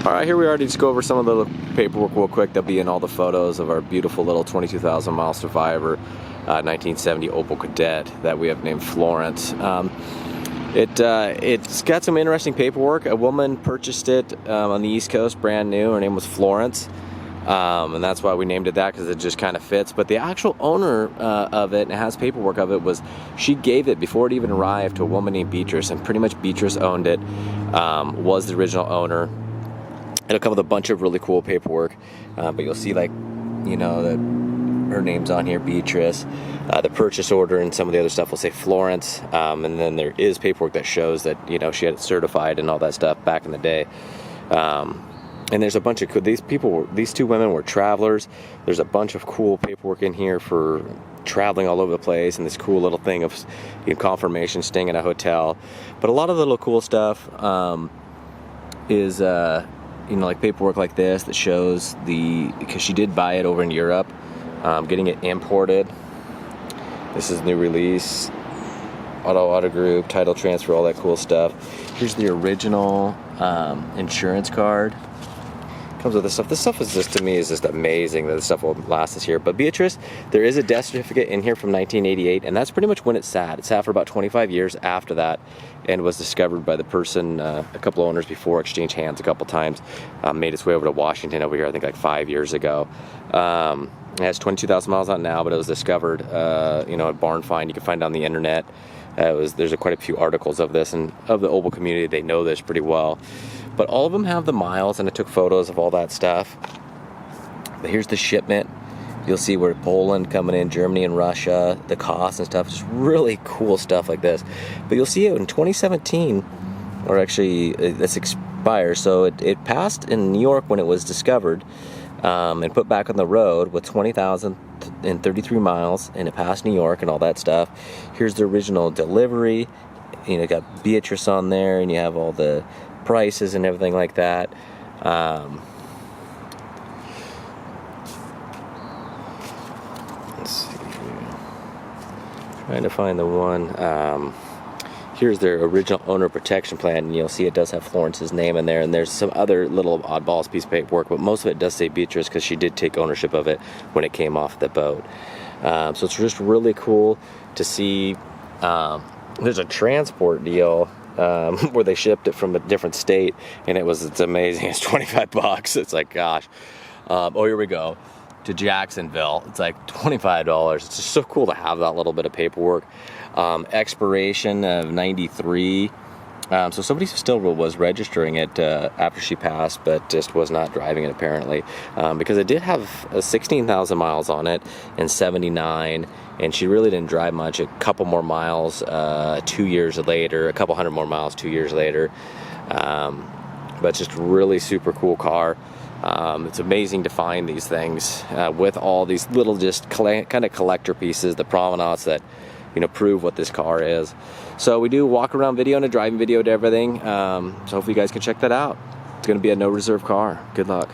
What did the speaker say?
Alright, here we are to just go over some of the paperwork real quick. They'll be in all the photos of our beautiful little 22,000 mile survivor 1970 Opel Kadett that we have named Florence. It's got some interesting paperwork. A woman purchased it on the East Coast, brand new. Her name was Florence, and that's why we named it that, because it just kind of fits. But the actual owner of it, and it has paperwork of it, was she gave it before it even arrived to a woman named Beatrice, and pretty much Beatrice owned it, was the original owner. It'll come with a bunch of really cool paperwork, but you'll see, like, you know, that her name's on here, Beatrice. The purchase order and some of the other stuff will say Florence, and then there is paperwork that shows that, you know, she had it certified and all that stuff back in the day. And there's a bunch of these two women were travelers. There's a bunch of cool paperwork in here for traveling all over the place, and this cool little thing of, you know, confirmation, staying in a hotel. But a lot of the little cool stuff is you know, like paperwork like this that shows because she did buy it over in Europe, getting it imported. This is new release, auto group, title transfer, all that cool stuff. Here's the original insurance card. Comes with this stuff. This stuff is just, to me, is just amazing that this stuff will last us here. But Beatrice, there is a death certificate in here from 1988, and that's pretty much when it sat. It sat for about 25 years after that, and was discovered by the person, a couple owners before, exchanged hands a couple times, made its way over to Washington over here, I think like 5 years ago. It has 22,000 miles on it now, but it was discovered, you know, at barn find. You can find it on the internet. There's quite a few articles of this, and of the Opel community, they know this pretty well. But all of them have the miles, and I took photos of all that stuff. But here's the shipment. You'll see where Poland coming in, Germany and Russia, the cost and stuff. Just really cool stuff like this. But you'll see it in 2017, or actually this expires. So it passed in New York when it was discovered, and put back on the road with 20,033 miles, and it passed New York and all that stuff. Here's the original delivery. You know, got Beatrice on there, and you have all the prices and everything like that. Let's see here. Trying to find the one. Here's their original owner protection plan, and you'll see it does have Florence's name in there, and there's some other little oddballs piece of paperwork, but most of it does say Beatrice because she did take ownership of it when it came off the boat. So it's just really cool to see. There's a transport deal where they shipped it from a different state, and it's amazing. It's $25. It's like, gosh. Oh, here we go. To Jacksonville. It's like $25. It's just so cool to have that little bit of paperwork. Expiration of 93. So somebody still was registering it after she passed, but just was not driving it apparently, because it did have 16,000 miles on it in 79, and she really didn't drive much. A couple more miles 2 years later, a couple hundred more miles 2 years later. But just really super cool car. It's amazing to find these things with all these little just kind of collector pieces, the provenance that, you know, prove what this car is. So we do walk around video and a driving video to everything. So hopefully you guys can check that out. It's going to be a no reserve car. Good luck.